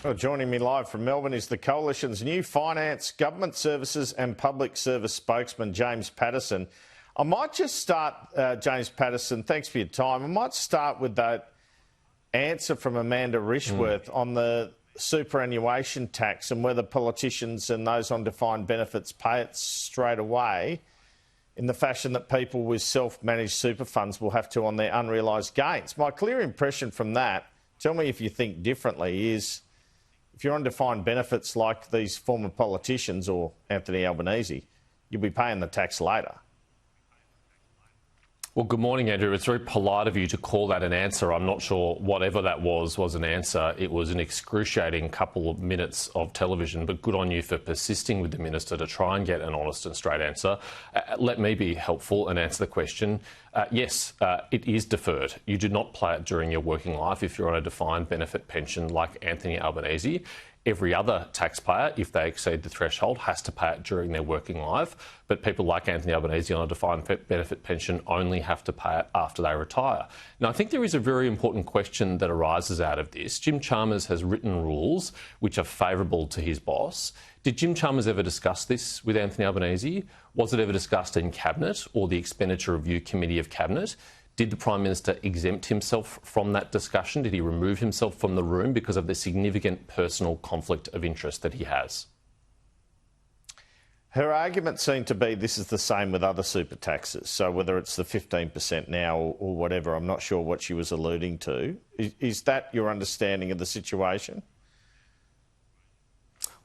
Well, joining me live from Melbourne is the Coalition's new Finance, Government Services and Public Service spokesman, James Patterson. I might just start, James Patterson, thanks for your time. I might start with that answer from Amanda Rishworth on the superannuation tax and whether politicians and those on defined benefits pay it straight away in the fashion that people with self-managed super funds will have to on their unrealised gains. My clear impression from that, tell me if you think differently, is if you're on defined benefits like these former politicians or Anthony Albanese, you'll be paying the tax later. Well, good morning, Andrew. It's very polite of you to call that an answer. I'm not sure whatever that was an answer. It was an excruciating couple of minutes of television, but good on you for persisting with the Minister to try and get an honest and straight answer. Let me be helpful and answer the question. Yes, it is deferred. You do not pay it during your working life if you're on a defined benefit pension like Anthony Albanese. Every other taxpayer, if they exceed the threshold, has to pay it during their working life. But people like Anthony Albanese on a defined benefit pension only have to pay it after they retire. Now, I think there is a very important question that arises out of this. Jim Chalmers has written rules which are favourable to his boss. Did Jim Chalmers ever discuss this with Anthony Albanese? Was it ever discussed in Cabinet or the Expenditure Review Committee of Cabinet? Did the Prime Minister exempt himself from that discussion? Did he remove himself from the room because of the significant personal conflict of interest that he has? Her argument seemed to be this is the same with other super taxes. So whether it's the 15% now or whatever, I'm not sure what she was alluding to. Is that your understanding of the situation?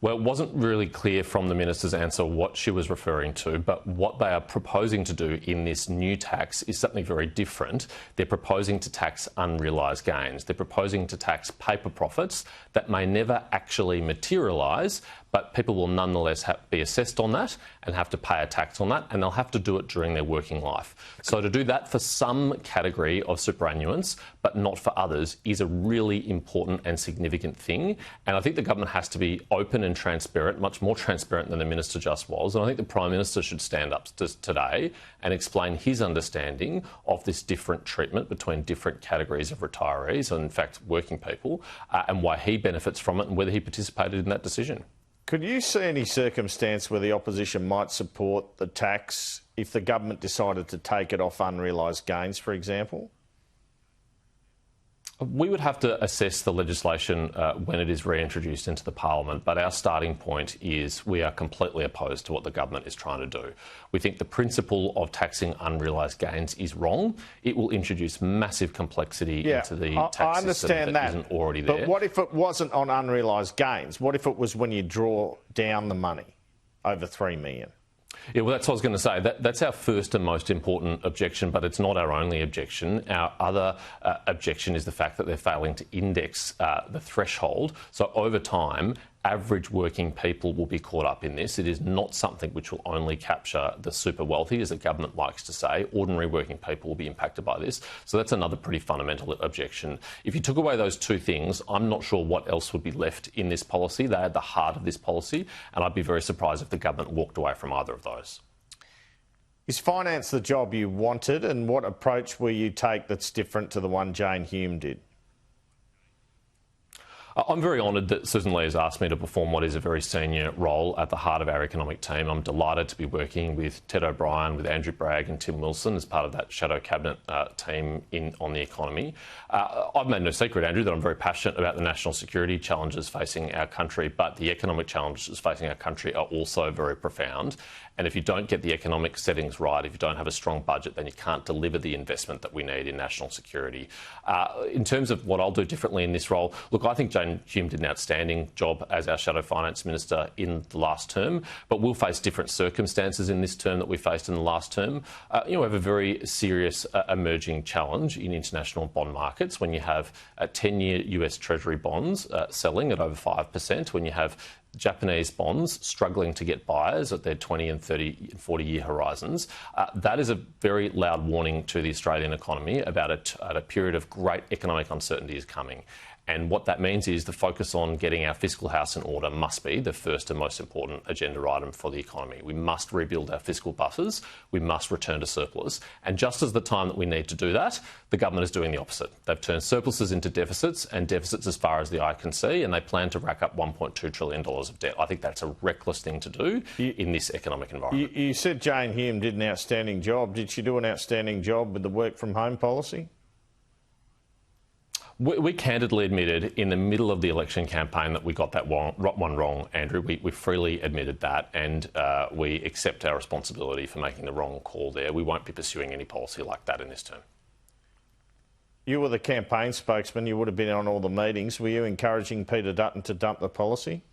Well, it wasn't really clear from the Minister's answer what she was referring to, but what they are proposing to do in this new tax is something very different. They're proposing to tax unrealised gains. They're proposing to tax paper profits that may never actually materialise, but people will nonetheless be assessed on that and have to pay a tax on that, and they'll have to do it during their working life. So to do that for some category of superannuants, but not for others, is a really important and significant thing. And I think the government has to be open and transparent, much more transparent than the Minister just was. And I think the Prime Minister should stand up today and explain his understanding of this different treatment between different categories of retirees and, in fact, working people, and why he benefits from it and whether he participated in that decision. Could you see any circumstance where the opposition might support the tax if the government decided to take it off unrealised gains, for example? We would have to assess the legislation when it is reintroduced into the Parliament, but our starting point is we are completely opposed to what the government is trying to do. We think the principle of taxing unrealised gains is wrong. It will introduce massive complexity into the tax system that isn't already there. But what if it wasn't on unrealised gains? What if it was when you draw down the money over $3 million? Yeah, well, that's what I was going to say. That's our first and most important objection, but it's not our only objection. Our other objection is the fact that they're failing to index the threshold. So over time, average working people will be caught up in this. It is not something which will only capture the super wealthy, as the government likes to say. Ordinary working people will be impacted by this. So that's another pretty fundamental objection. If you took away those two things, I'm not sure what else would be left in this policy. They are at the heart of this policy, and I'd be very surprised if the government walked away from either of those. Is finance the job you wanted, and what approach will you take that's different to the one Jane Hume did? I'm very honoured that Susan Lee has asked me to perform what is a very senior role at the heart of our economic team. I'm delighted to be working with Ted O'Brien, with Andrew Bragg and Tim Wilson as part of that shadow cabinet team on the economy. I've made no secret, Andrew, that I'm very passionate about the national security challenges facing our country, but the economic challenges facing our country are also very profound. And if you don't get the economic settings right, if you don't have a strong budget, then you can't deliver the investment that we need in national security. In terms of what I'll do differently in this role, look, I think Jane Hume did an outstanding job as our Shadow Finance Minister in the last term, but we'll face different circumstances in this term that we faced in the last term. We have a very serious emerging challenge in international bond markets when you have 10-year US Treasury bonds selling at over 5%, when you have Japanese bonds struggling to get buyers at their 20 and 30 and 40-year horizons. That is a very loud warning to the Australian economy about a period of great economic uncertainty is coming. And what that means is the focus on getting our fiscal house in order must be the first and most important agenda item for the economy. We must rebuild our fiscal buffers. We must return to surplus. And just as the time that we need to do that, the government is doing the opposite. They've turned surpluses into deficits and deficits as far as the eye can see, and they plan to rack up $1.2 trillion of debt. I think that's a reckless thing to do in this economic environment. You said Jane Hume did an outstanding job. Did she do an outstanding job with the work from home policy? We candidly admitted in the middle of the election campaign that we got that one wrong, Andrew. We freely admitted that, and we accept our responsibility for making the wrong call there. We won't be pursuing any policy like that in this term. You were the campaign spokesman. You would have been on all the meetings. Were you encouraging Peter Dutton to dump the policy?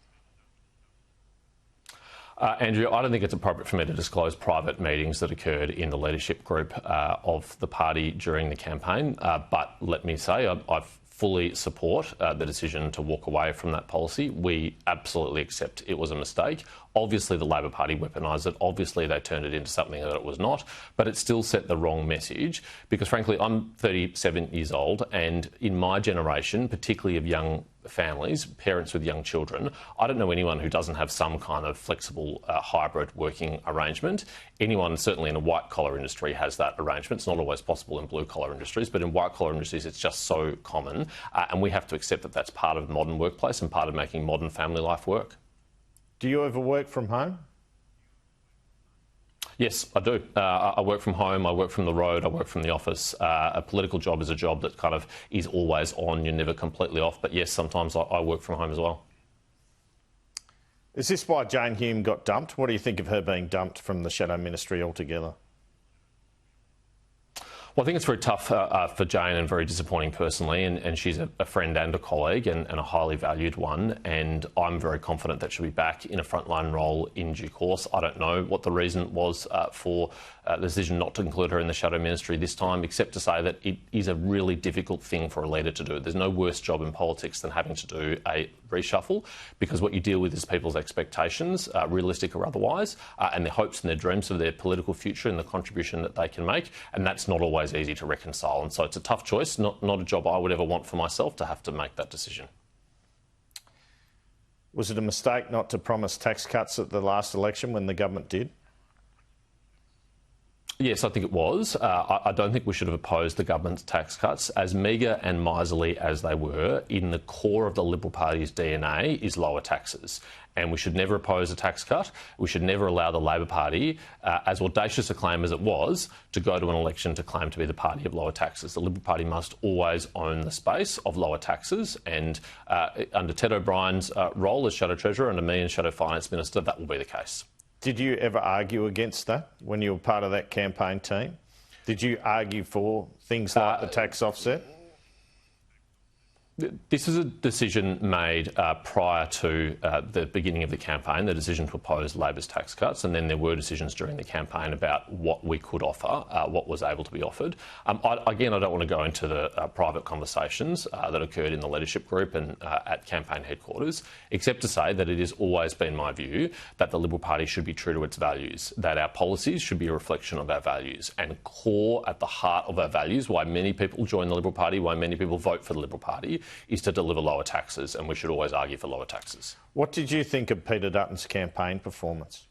Andrew, I don't think it's appropriate for me to disclose private meetings that occurred in the leadership group of the party during the campaign. But let me say, I fully support the decision to walk away from that policy. We absolutely accept it was a mistake. Obviously, the Labor Party weaponised it. Obviously, they turned it into something that it was not. But it still sent the wrong message because, frankly, I'm 37 years old, and in my generation, particularly of young families, parents with young children, I don't know anyone who doesn't have some kind of flexible hybrid working arrangement. Anyone, certainly in a white-collar industry, has that arrangement. It's not always possible in blue-collar industries, but in white-collar industries, it's just so common. And we have to accept that that's part of the modern workplace and part of making modern family life work. Do you ever work from home? Yes, I do. I work from home, I work from the road, I work from the office. A political job is a job that kind of is always on, you're never completely off. But yes, sometimes I work from home as well. Is this why Jane Hume got dumped? What do you think of her being dumped from the Shadow Ministry altogether? Well, I think it's very tough for Jane and very disappointing personally, and she's a friend and a colleague and a highly valued one, and I'm very confident that she'll be back in a frontline role in due course. I don't know what the reason was for the decision not to include her in the Shadow Ministry this time, except to say that it is a really difficult thing for a leader to do. There's no worse job in politics than having to do a reshuffle, because what you deal with is people's expectations, realistic or otherwise, and their hopes and their dreams of their political future and the contribution that they can make, and that's not always easy to reconcile. And so it's a tough choice, not a job I would ever want for myself to have to make that decision. Was it a mistake not to promise tax cuts at the last election when the government did? Yes, I think it was. I don't think we should have opposed the government's tax cuts. As meagre and miserly as they were, in the core of the Liberal Party's DNA is lower taxes. And we should never oppose a tax cut. We should never allow the Labor Party, as audacious a claim as it was, to go to an election to claim to be the party of lower taxes. The Liberal Party must always own the space of lower taxes. And under Ted O'Brien's role as Shadow Treasurer and me as Shadow Finance Minister, that will be the case. Did you ever argue against that when you were part of that campaign team? Did you argue for things like the tax offset? This is a decision made prior to the beginning of the campaign, the decision to oppose Labor's tax cuts, and then there were decisions during the campaign about what we could offer, what was able to be offered. Again, I don't want to go into the private conversations that occurred in the leadership group and at campaign headquarters, except to say that it has always been my view that the Liberal Party should be true to its values, that our policies should be a reflection of our values, and core at the heart of our values, why many people join the Liberal Party, why many people vote for the Liberal Party, is to deliver lower taxes, and we should always argue for lower taxes. What did you think of Peter Dutton's campaign performance?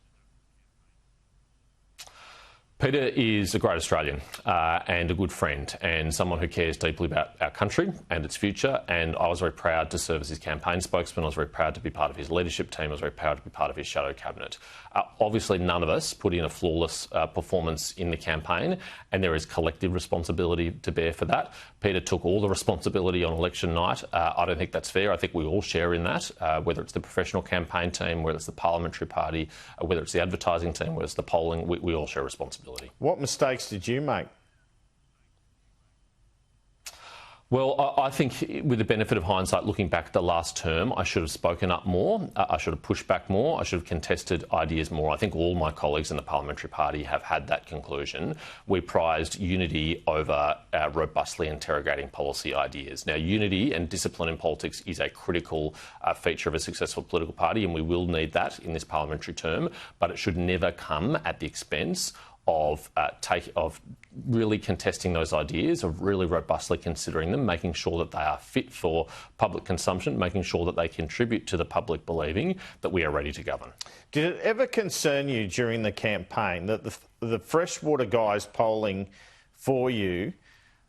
Peter is a great Australian and a good friend and someone who cares deeply about our country and its future, and I was very proud to serve as his campaign spokesman. I was very proud to be part of his leadership team. I was very proud to be part of his shadow cabinet. Obviously, none of us put in a flawless performance in the campaign, and there is collective responsibility to bear for that. Peter took all the responsibility on election night. I don't think that's fair. I think we all share in that, whether it's the professional campaign team, whether it's the parliamentary party, whether it's the advertising team, whether it's the polling, we all share responsibility. What mistakes did you make? Well, I think with the benefit of hindsight, looking back at the last term, I should have spoken up more. I should have pushed back more. I should have contested ideas more. I think all my colleagues in the parliamentary party have had that conclusion. We prized unity over robustly interrogating policy ideas. Now, unity and discipline in politics is a critical feature of a successful political party, and we will need that in this parliamentary term, but it should never come at the expense of really contesting those ideas, of really robustly considering them, making sure that they are fit for public consumption, making sure that they contribute to the public believing that we are ready to govern. Did it ever concern you during the campaign that the freshwater guys polling for you,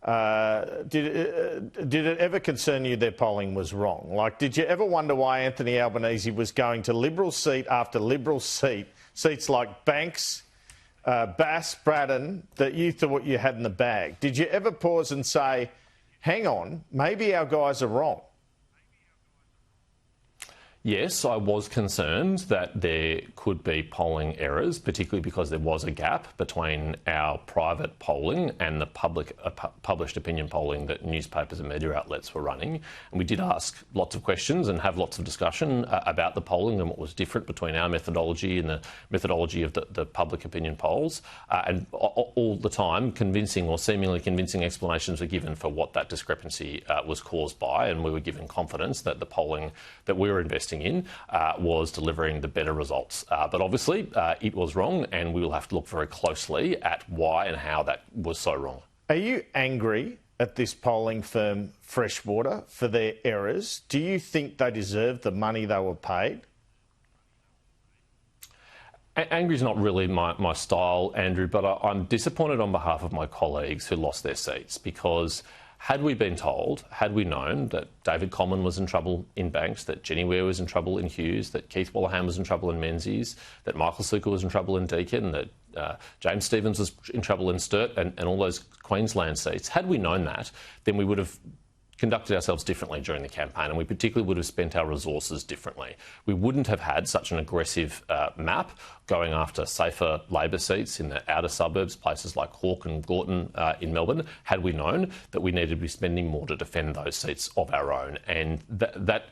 did it ever concern you their polling was wrong? Like, did you ever wonder why Anthony Albanese was going to Liberal seat after Liberal seat, seats like Banks, Bass, Braddon, that you thought you had in the bag? Did you ever pause and say, hang on, maybe our guys are wrong? Yes, I was concerned that there could be polling errors, particularly because there was a gap between our private polling and the published opinion polling that newspapers and media outlets were running. And we did ask lots of questions and have lots of discussion about the polling and what was different between our methodology and the methodology of the public opinion polls. And all the time, convincing or seemingly convincing explanations were given for what that discrepancy was caused by, and we were given confidence that the polling that we were investing in was delivering the better results. But obviously it was wrong, and we will have to look very closely at why and how that was so wrong. Are you angry at this polling firm Freshwater for their errors? Do you think they deserve the money they were paid? Angry is not really my style, Andrew, but I'm disappointed on behalf of my colleagues who lost their seats, because had we been told, had we known that David Coleman was in trouble in Banks, that Jenny Ware was in trouble in Hughes, that Keith Wallahan was in trouble in Menzies, that Michael Sukkar was in trouble in Deakin, that James Stephens was in trouble in Sturt and all those Queensland seats, had we known that, then we would have conducted ourselves differently during the campaign, and we particularly would have spent our resources differently. We wouldn't have had such an aggressive map going after safer Labor seats in the outer suburbs, places like Hawke and Gorton in Melbourne, had we known that we needed to be spending more to defend those seats of our own. And that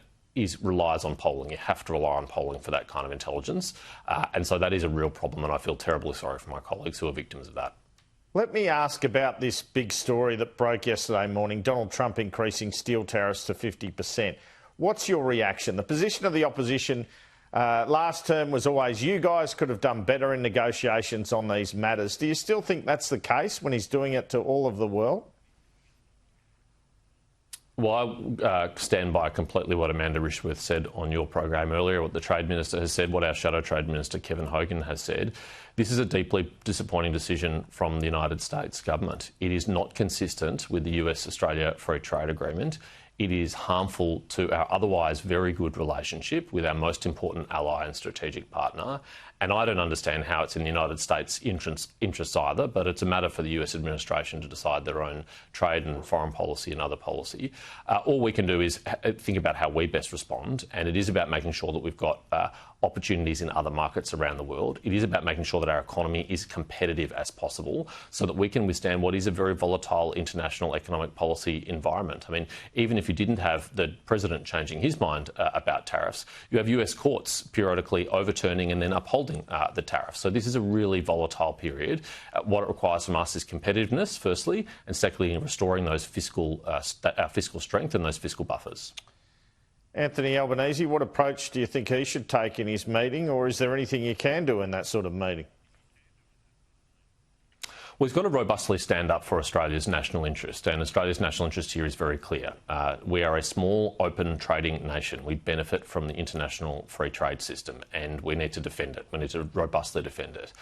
relies on polling. You have to rely on polling for that kind of intelligence. And so that is a real problem, and I feel terribly sorry for my colleagues who are victims of that. Let me ask about this big story that broke yesterday morning, Donald Trump increasing steel tariffs to 50%. What's your reaction? The position of the opposition last term was always, you guys could have done better in negotiations on these matters. Do you still think that's the case when he's doing it to all of the world? Well, I stand by completely what Amanda Rishworth said on your program earlier, what the Trade Minister has said, what our Shadow Trade Minister Kevin Hogan has said. This is a deeply disappointing decision from the United States government. It is not consistent with the US-Australia Free Trade Agreement. It is harmful to our otherwise very good relationship with our most important ally and strategic partner. And I don't understand how it's in the United States' interests either, but it's a matter for the US administration to decide their own trade and foreign policy and other policy. All we can do is think about how we best respond, and it is about making sure that we've got opportunities in other markets around the world. It is about making sure that our economy is competitive as possible so that we can withstand what is a very volatile international economic policy environment. I mean, even if you didn't have the president changing his mind about tariffs, you have US courts periodically overturning and then upholding the tariffs. So this is a really volatile period. What it requires from us is competitiveness, firstly, and secondly, in restoring those fiscal strength and those fiscal buffers. Anthony Albanese, what approach do you think he should take in his meeting, or is there anything you can do in that sort of meeting? Well, he's got to robustly stand up for Australia's national interest, and Australia's national interest here is very clear. We are a small, open trading nation. We benefit from the international free trade system, and we need to defend it. We need to robustly defend it.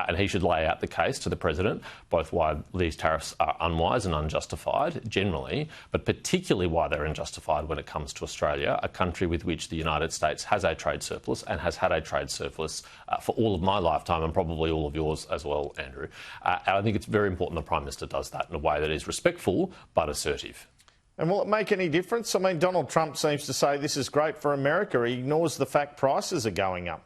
And he should lay out the case to the President, both why these tariffs are unwise and unjustified generally, but particularly why they're unjustified when it comes to Australia, a country with which the United States has a trade surplus and has had a trade surplus for all of my lifetime and probably all of yours as well, Andrew. I think it's very important the Prime Minister does that in a way that is respectful but assertive. And will it make any difference? I mean, Donald Trump seems to say this is great for America. He ignores the fact prices are going up.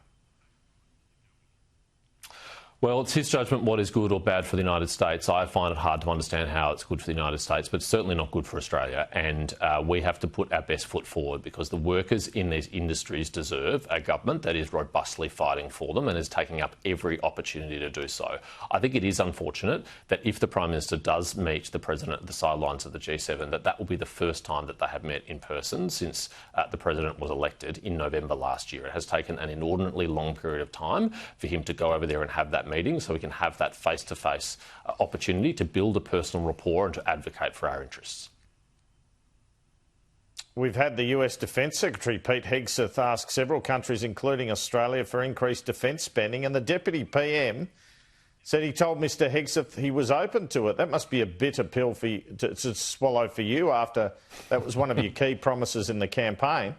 Well, it's his judgment what is good or bad for the United States. I find it hard to understand how it's good for the United States, but certainly not good for Australia. And we have to put our best foot forward because the workers in these industries deserve a government that is robustly fighting for them and is taking up every opportunity to do so. I think it is unfortunate that if the Prime Minister does meet the President at the sidelines of the G7, that will be the first time that they have met in person since the President was elected in November last year. It has taken an inordinately long period of time for him to go over there and have that meeting so we can have that face-to-face opportunity to build a personal rapport and to advocate for our interests. We've had the US Defence Secretary Pete Hegseth ask several countries, including Australia, for increased defence spending, and the Deputy PM said he told Mr Hegseth he was open to it. That must be a bitter pill for you, to swallow for you after that was one of your key promises in the campaign.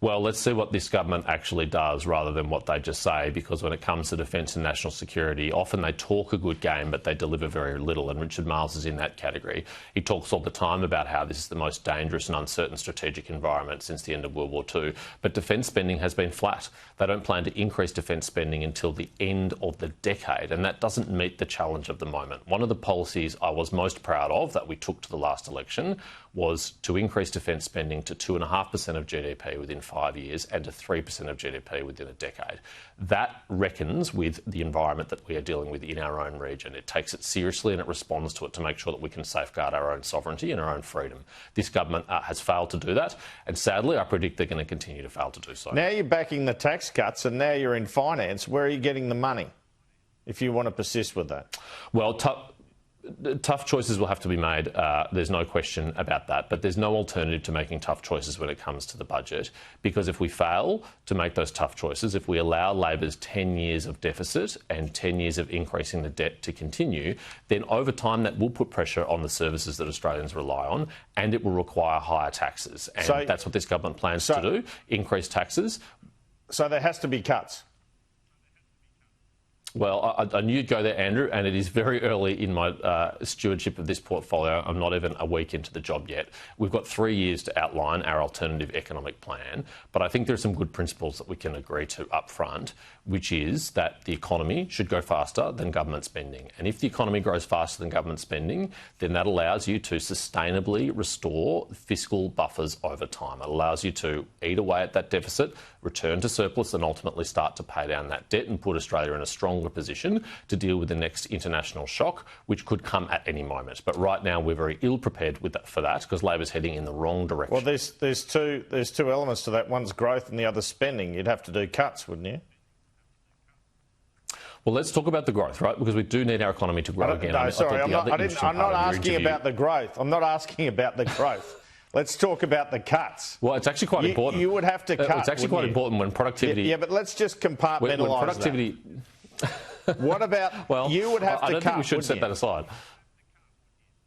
Well, let's see what this government actually does rather than what they just say, because when it comes to defence and national security, often they talk a good game, but they deliver very little, and Richard Marles is in that category. He talks all the time about how this is the most dangerous and uncertain strategic environment since the end of World War II, but defence spending has been flat. They don't plan to increase defence spending until the end of the decade, and that doesn't meet the challenge of the moment. One of the policies I was most proud of that we took to the last election was to increase defence spending to 2.5% of GDP within 5 years and to 3% of GDP within a decade. That reckons with the environment that we are dealing with in our own region. It takes it seriously and it responds to it to make sure that we can safeguard our own sovereignty and our own freedom. This government has failed to do that, and sadly I predict they're going to continue to fail to do so. Now you're backing the tax cuts and now you're in finance. Where are you getting the money if you want to persist with that? Well, tough choices will have to be made. There's no question about that. But there's no alternative to making tough choices when it comes to the budget, because if we fail to make those tough choices, if we allow Labor's 10 years of deficit and 10 years of increasing the debt to continue, then over time that will put pressure on the services that Australians rely on, and it will require higher taxes. And that's what this government plans to do, increase taxes. So there has to be cuts. Well, I knew you'd go there, Andrew, and it is very early in my stewardship of this portfolio. I'm not even a week into the job yet. We've got 3 years to outline our alternative economic plan, but I think there are some good principles that we can agree to up front, which is that the economy should go faster than government spending. And if the economy grows faster than government spending, then that allows you to sustainably restore fiscal buffers over time. It allows you to eat away at that deficit, return to surplus, and ultimately start to pay down that debt and put Australia in a stronger position to deal with the next international shock, which could come at any moment. But right now we're very ill prepared for that because Labor's heading in the wrong direction. Well, there's two elements to that. One's growth and the other spending. You'd have to do cuts, wouldn't you? Well, let's talk about the growth, right? Because we do need our economy to grow again. No, sorry, I'm not asking about the growth. I'm not asking about the growth. Let's talk about the cuts. Well, it's actually quite important. You would have to cut. It's actually quite important when productivity... Yeah, but let's just compartmentalise when productivity... that. What about... Well, you would have to cut, I don't think we should set you? that aside.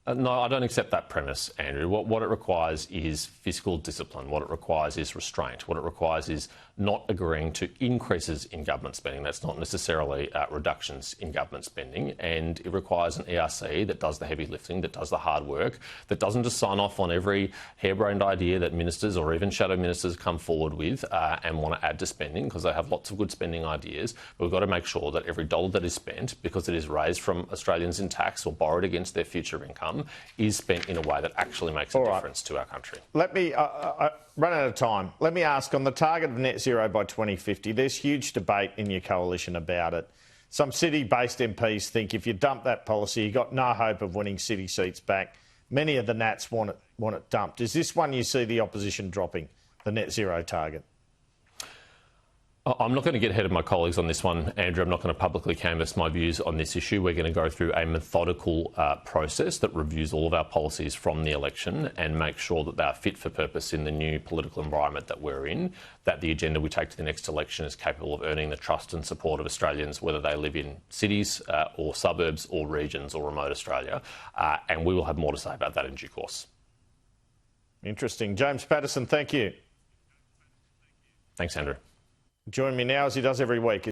No, I don't accept that premise, Andrew. What it requires is fiscal discipline. What it requires is restraint. What it requires is not agreeing to increases in government spending. That's not necessarily reductions in government spending. And it requires an ERC that does the heavy lifting, that does the hard work, that doesn't just sign off on every harebrained idea that ministers or even shadow ministers come forward with and want to add to spending, because they have lots of good spending ideas. But we've got to make sure that every dollar that is spent, because it is raised from Australians in tax or borrowed against their future income, is spent in a way that actually makes a difference to our country. Let me run out of time. Let me ask, on the target of net zero by 2050, there's huge debate in your coalition about it. Some city-based MPs think if you dump that policy, you've got no hope of winning city seats back. Many of the Nats want it dumped. Is this one you see the opposition dropping, the net zero target? I'm not going to get ahead of my colleagues on this one, Andrew. I'm not going to publicly canvass my views on this issue. We're going to go through a methodical process that reviews all of our policies from the election and make sure that they are fit for purpose in the new political environment that we're in, that the agenda we take to the next election is capable of earning the trust and support of Australians, whether they live in cities or suburbs or regions or remote Australia. And we will have more to say about that in due course. Interesting. James Patterson, thank you. Thanks, Andrew. Join me now, as he does every week.